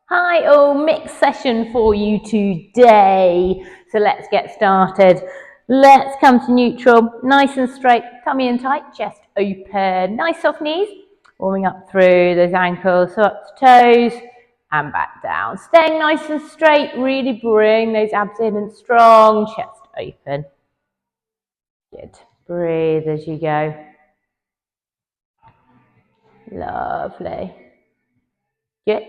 Hi all, mixed session for you today. So let's get started. Let's come to neutral, nice and straight, tummy in tight, chest open, nice soft knees, warming up through those ankles, so up to toes and back down. Staying nice and straight, really bring those abs in and strong, chest open. Good. Breathe as you go. Lovely. Good.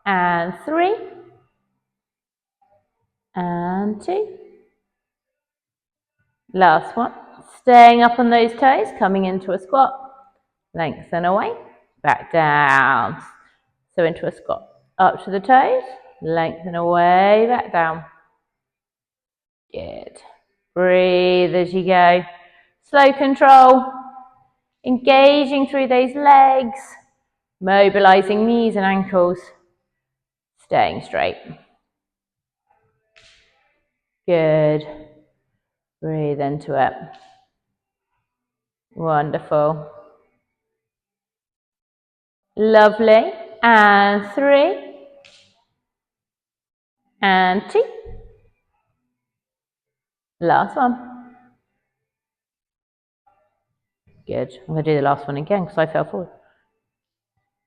And 3. And 2. Last one. Staying up on those toes, coming into a squat. Lengthen away, back down. So into a squat. Up to the toes, lengthen away, back down. Good. Breathe as you go. Slow control. Engaging through those legs. Mobilizing knees and ankles. Staying straight. Good. Breathe into it. Wonderful. Lovely. And 3. And 2. Last one. Good. I'm going to do the last one again because I fell forward.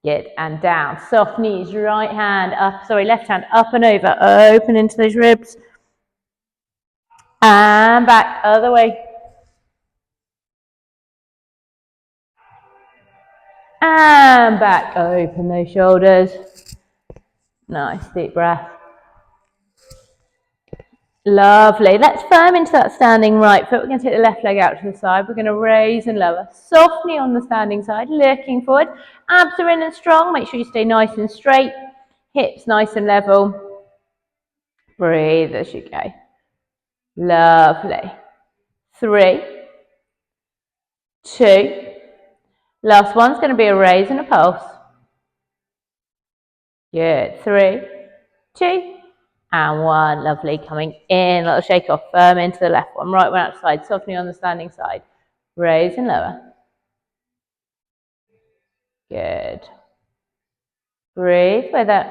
Good. And down. Soft knees. Right hand up. Sorry, left hand up and over. Open into those ribs. And back. Other way. And back. Open those shoulders. Nice. Deep breath. Lovely. Let's firm into that standing right foot. We're going to take the left leg out to the side. We're going to raise and lower. Soft knee on the standing side, looking forward. Abs are in and strong. Make sure you stay nice and straight. Hips nice and level. Breathe as you go. Lovely. 3, 2. Last one's going to be a raise and a pulse. Good. 3, 2. And 1, lovely, coming in, little shake off, firm into the left one, right one outside, softening on the standing side, raise and lower. Good. Breathe with it.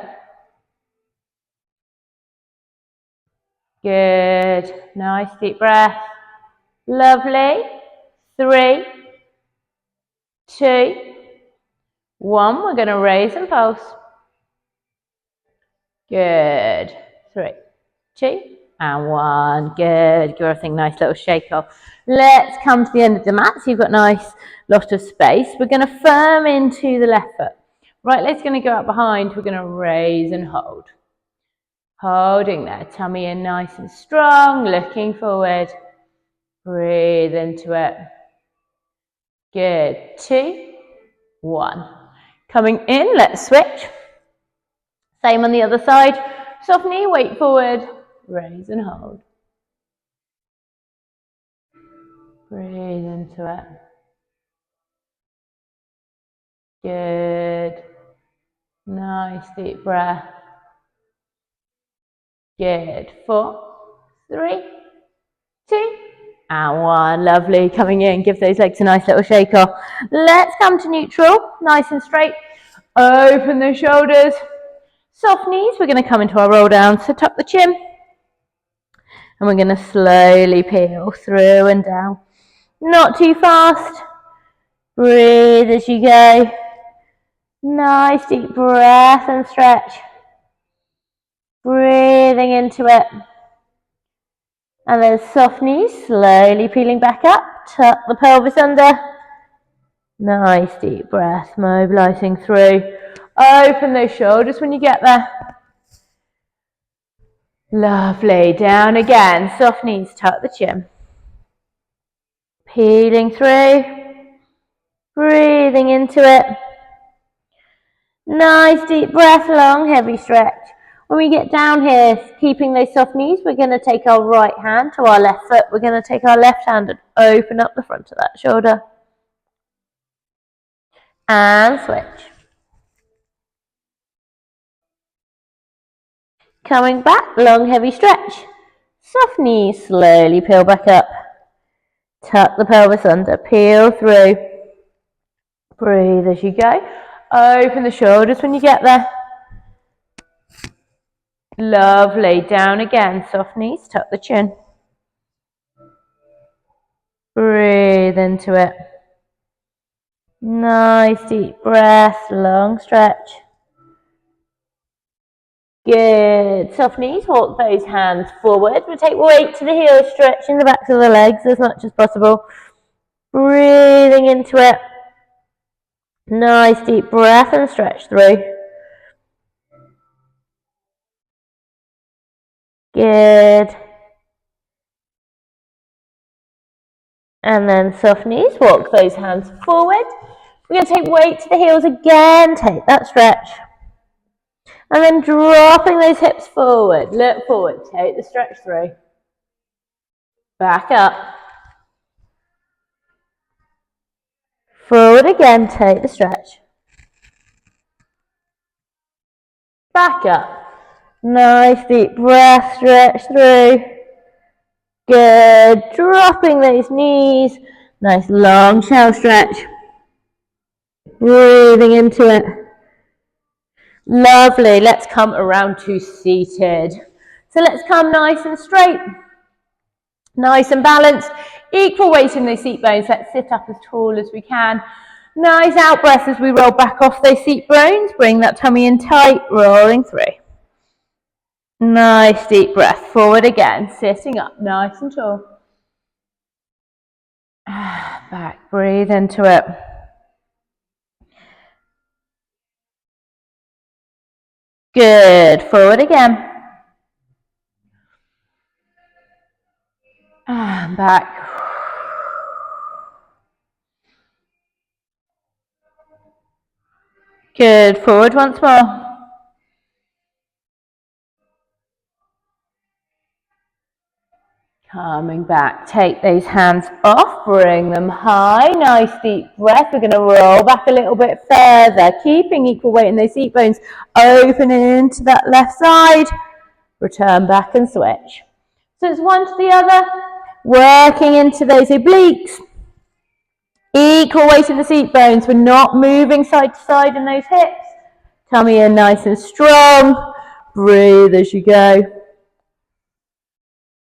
Good. Nice deep breath. Lovely. 3, 2, 1. We're going to raise and pulse. Good. 3, 2, and 1. Good. Give everything a nice little shake off. Let's come to the end of the mat. So you've got a nice lot of space. We're going to firm into the left foot. Right leg's going to go out behind. We're going to raise and hold. Holding there. Tummy in nice and strong. Looking forward. Breathe into it. Good. 2, 1. Coming in. Let's switch. Same on the other side. Soft knee, weight forward, raise and hold. Breathe into it. Good. Nice deep breath. Good. 4, 3, 2, and 1. Lovely. Coming in, give those legs a nice little shake off. Let's come to neutral, nice and straight. Open the shoulders. Soft knees. We're going to come into our roll down. So tuck the chin. And we're going to slowly peel through and down. Not too fast. Breathe as you go. Nice deep breath and stretch. Breathing into it. And then soft knees, slowly peeling back up. Tuck the pelvis under. Nice deep breath, mobilizing through. Open those shoulders when you get there. Lovely. Down again. Soft knees, tuck the chin. Peeling through. Breathing into it. Nice deep breath, long, heavy stretch. When we get down here, keeping those soft knees, we're going to take our right hand to our left foot. We're going to take our left hand and open up the front of that shoulder. And switch. Coming back, long, heavy stretch. Soft knees, slowly peel back up. Tuck the pelvis under, peel through. Breathe as you go. Open the shoulders when you get there. Lovely. Down again. Soft knees, tuck the chin. Breathe into it. Nice deep breath, long stretch. Good. Soft knees, walk those hands forward. We'll take weight to the heels, stretching the backs of the legs as much as possible. Breathing into it. Nice deep breath and stretch through. Good. And then soft knees, walk those hands forward. We're going to take weight to the heels again, take that stretch. And then dropping those hips forward, look forward, take the stretch through. Back up. Forward again, take the stretch. Back up. Nice deep breath, stretch through. Good. Dropping those knees. Nice long shell stretch. Breathing into it. Lovely. Let's come around to seated. So let's come nice and straight. Nice and balanced. Equal weight in those seat bones. Let's sit up as tall as we can. Nice out breath as we roll back off those seat bones. Bring that tummy in tight, rolling through. Nice deep breath. Forward again. Sitting up nice and tall. Back. Breathe into it. Good. Forward again. And back. Good. Forward once more. Coming back. Take those hands off. Bring them high. Nice deep breath. We're going to roll back a little bit further. Keeping equal weight in those seat bones. Open into that left side. Return back and switch. So it's one to the other. Working into those obliques. Equal weight in the seat bones. We're not moving side to side in those hips. Tummy in nice and strong. Breathe as you go.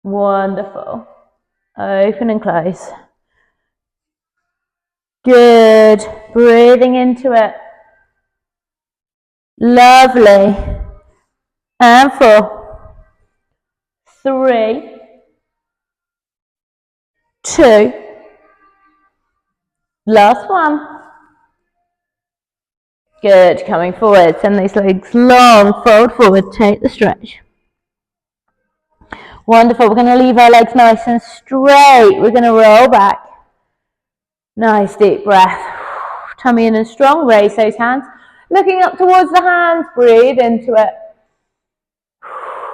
Wonderful. Open and close. Good. Breathing into it. Lovely. And 4, 3, 2. Last one. Good. Coming forward. Send these legs long. Fold forward. Take the stretch. Wonderful. We're going to leave our legs nice and straight. We're going to roll back. Nice deep breath. Tummy in and strong. Raise those hands. Looking up towards the hands. Breathe into it.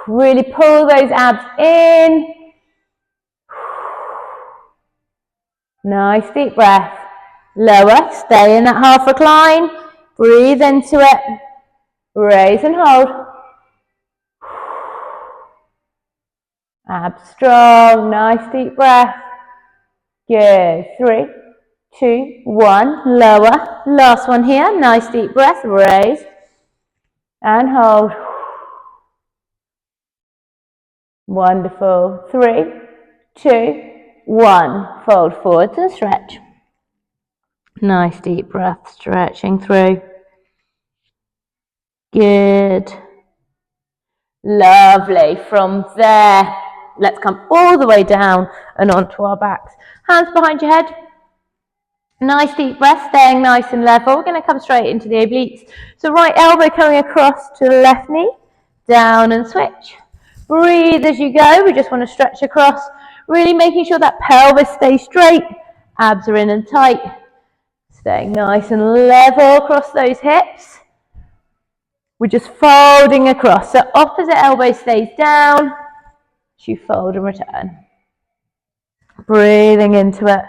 Really pull those abs in. Nice deep breath. Lower. Stay in that half recline. Breathe into it. Raise and hold. Abs strong. Nice deep breath. Good. 3, 2, 1. Lower. Last one here. Nice deep breath. Raise and hold. Wonderful. 3, 2, 1. Fold forwards and stretch. Nice deep breath. Stretching through. Good. Lovely. From there, let's come all the way down and onto our backs. Hands behind your head. Nice deep breath, staying nice and level. We're going to come straight into the obliques. So right elbow coming across to the left knee. Down and switch. Breathe as you go. We just want to stretch across. Really making sure that pelvis stays straight. Abs are in and tight. Staying nice and level across those hips. We're just folding across. So opposite elbow stays down. As you fold and return. Breathing into it.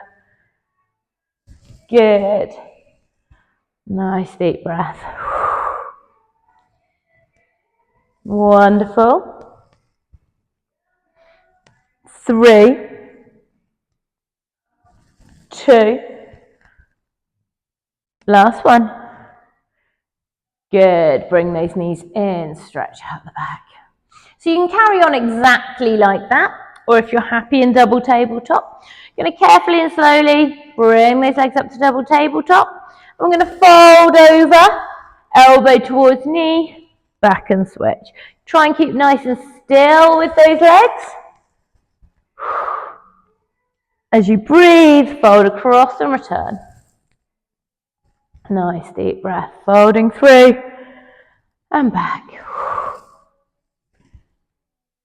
Good. Nice deep breath. Wonderful. 3, 2. Last one. Good. Bring those knees in. Stretch out the back. So you can carry on exactly like that, or if you're happy in double tabletop, you're going to carefully and slowly bring those legs up to double tabletop. I'm going to fold over, elbow towards knee, back and switch. Try and keep nice and still with those legs. As you breathe, fold across and return. Nice deep breath, folding through and back.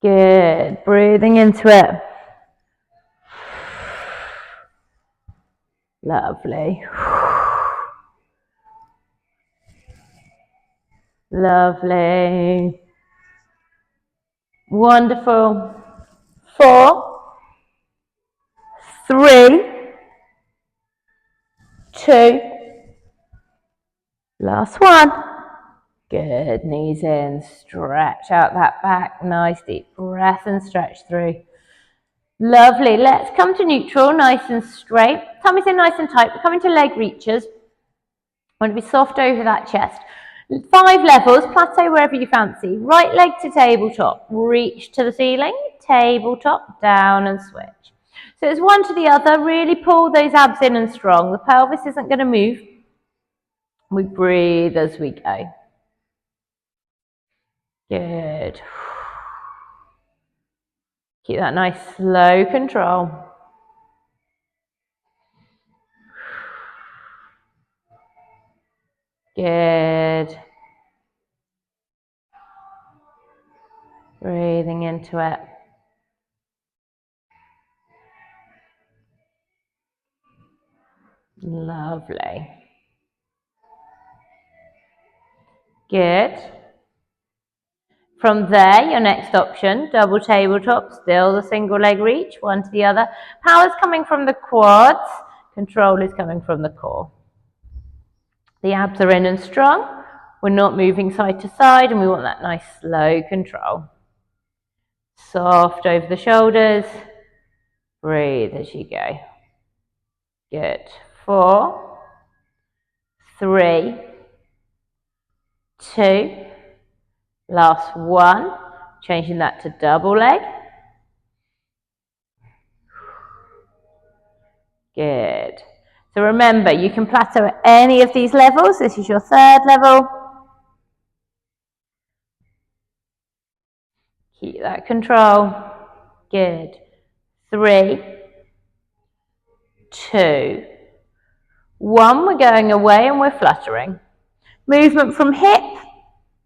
Good, breathing into it. Lovely. Lovely. Wonderful. 4, 3, 2, last one. Good, knees in, stretch out that back, nice deep breath and stretch through. Lovely, let's come to neutral, nice and straight. Tummy's in nice and tight, we're coming to leg reaches. Want to be soft over that chest. 5 levels, plateau wherever you fancy. Right leg to tabletop, reach to the ceiling, tabletop, down and switch. So it's one to the other, really pull those abs in and strong. The pelvis isn't going to move. We breathe as we go. Good. Keep that nice slow control. Good. Breathing into it. Lovely. Good. From there, your next option, double tabletop, still the single leg reach, one to the other. Power's coming from the quads, control is coming from the core. The abs are in and strong. We're not moving side to side, and we want that nice slow control. Soft over the shoulders. Breathe as you go. Good. 4, 3, 2, last one. Changing that to double leg. Good. So remember, you can plateau at any of these levels. This is your 3rd level. Keep that control. Good. 3, 2, 1. We're going away and we're fluttering. Movement from hip,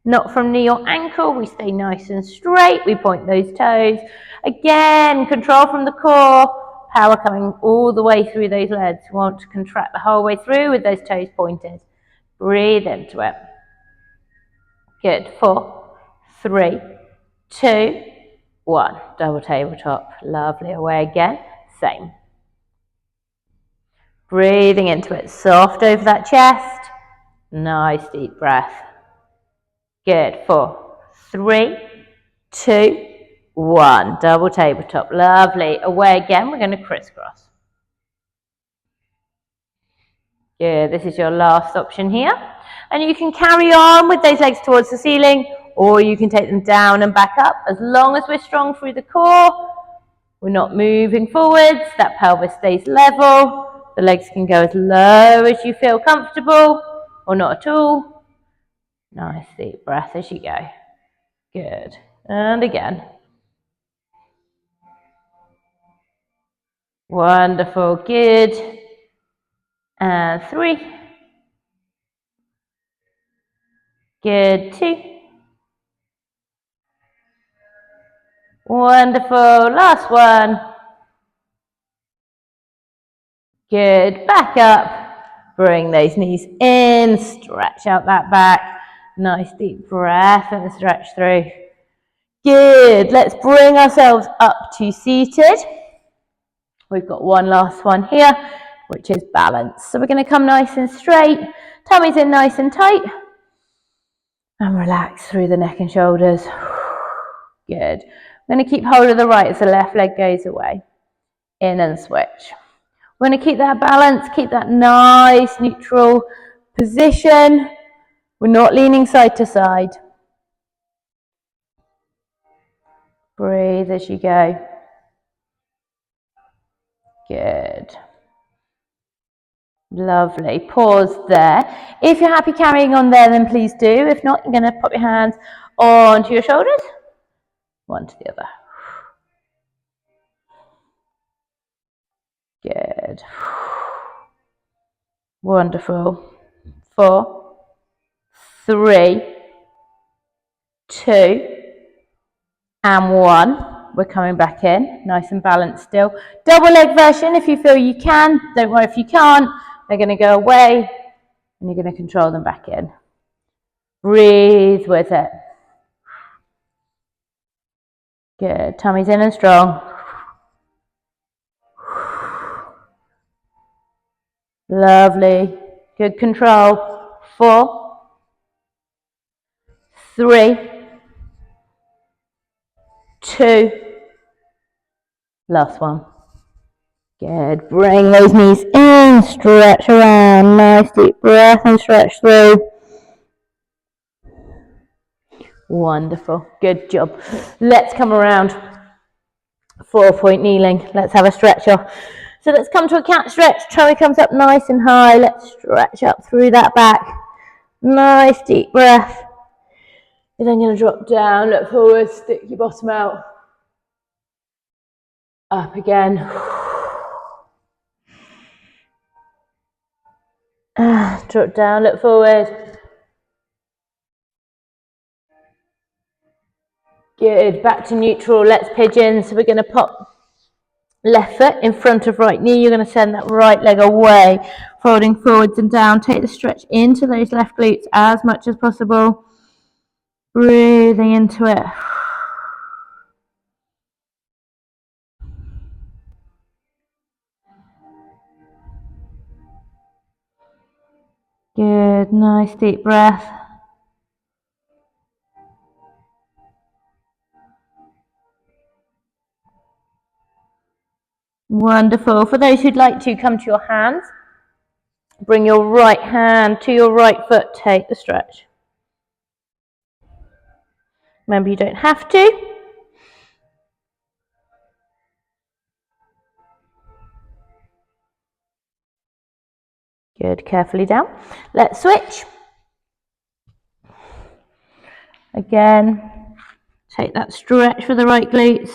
not from knee or ankle. We stay nice and straight. We point those toes. Again, control from the core. Power coming all the way through those legs. We want to contract the whole way through with those toes pointed. Breathe into it. Good. 4, 3, 2, 1. Double tabletop. Lovely. Away again. Same. Breathing into it. Soft over that chest. Nice deep breath. Good. 4, 3, 2, 1. Double tabletop. Lovely. Away again. We're going to crisscross. Good. This is your last option here. And you can carry on with those legs towards the ceiling, or you can take them down and back up. As long as we're strong through the core, we're not moving forwards. That pelvis stays level. The legs can go as low as you feel comfortable, or not at all. Nice deep breath as you go. Good. And again. Wonderful. Good. And 3. Good. 2. Wonderful. Last one. Good. Back up. Bring those knees in. Stretch out that back. Nice deep breath and stretch through. Good. Let's bring ourselves up to seated. We've got one last one here, which is balance. So we're going to come nice and straight. Tummy's in nice and tight. And relax through the neck and shoulders. Good. We're going to keep hold of the right as the left leg goes away. In and switch. We're going to keep that balance, keep that nice neutral position. We're not leaning side to side. Breathe as you go. Good. Lovely. Pause there. If you're happy carrying on there, then please do. If not, you're going to pop your hands onto your shoulders, one to the other. Good. Wonderful. 4, 3, 2, and 1. We're coming back in, nice and balanced still. Double leg version if you feel you can. Don't worry if you can't. They're going to go away and you're going to control them back in. Breathe with it. Good. Tummy's in and strong. Lovely. Good control. 4, 3, 2. Last one. Good. Bring those knees in. Stretch around. Nice deep breath and stretch through. Wonderful. Good job. Let's come around. 4-point kneeling. Let's have a stretch off. So let's come to a cat stretch. Tummy comes up nice and high. Let's stretch up through that back. Nice deep breath. You're then going to drop down, look forward, stick your bottom out. Up again. Drop down, look forward. Good. Back to neutral. Let's pigeon. So we're going to pop left foot in front of right knee. You're going to send that right leg away, folding forwards and down. Take the stretch into those left glutes as much as possible. Breathing into it. Good. Nice deep breath. Wonderful. For those who'd like to, come to your hands. Bring your right hand to your right foot. Take the stretch. Remember, you don't have to. Good. Carefully down. Let's switch. Again, take that stretch for the right glutes.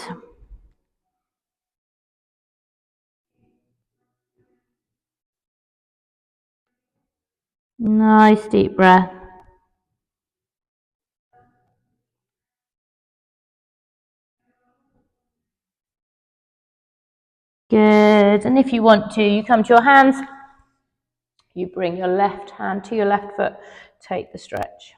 Nice deep breath. Good. And if you want to, you come to your hands. You bring your left hand to your left foot. Take the stretch.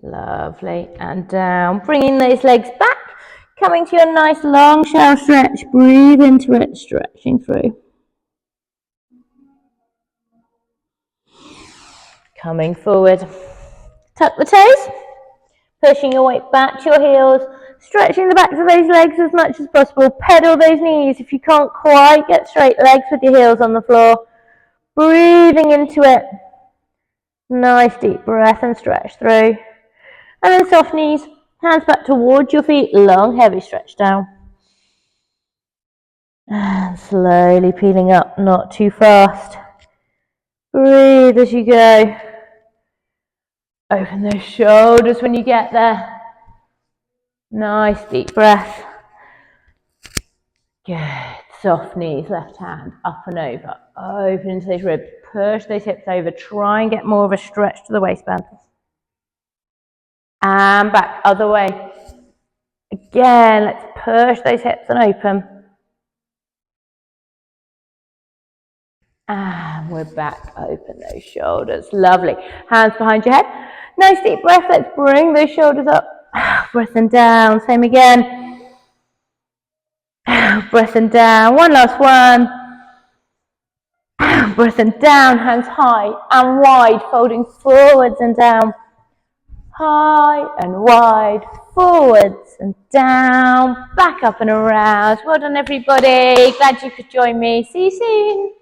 Lovely. And down. Bringing those legs back. Coming to your nice long shell stretch. Breathe into it, stretching through. Coming forward. Tuck the toes. Pushing your weight back to your heels. Stretching the backs of those legs as much as possible. Pedal those knees. If you can't quite get straight legs with your heels on the floor. Breathing into it. Nice deep breath and stretch through. And then soft knees. Hands back towards your feet. Long, heavy stretch down. And slowly peeling up, not too fast. Breathe as you go. Open those shoulders when you get there. Nice deep breath. Good. Soft knees, left hand, up and over. Open into those ribs. Push those hips over. Try and get more of a stretch to the waistband. And back, other way. Again, let's push those hips and open. And we're back, open those shoulders. Lovely. Hands behind your head. Nice deep breath. Let's bring those shoulders up. Breath and down. Same again. Breath and down. One last one. Breath and down. Hands high and wide. Folding forwards and down. high and wide, forwards and down, back up and around. Well done everybody, glad you could join me. See you soon.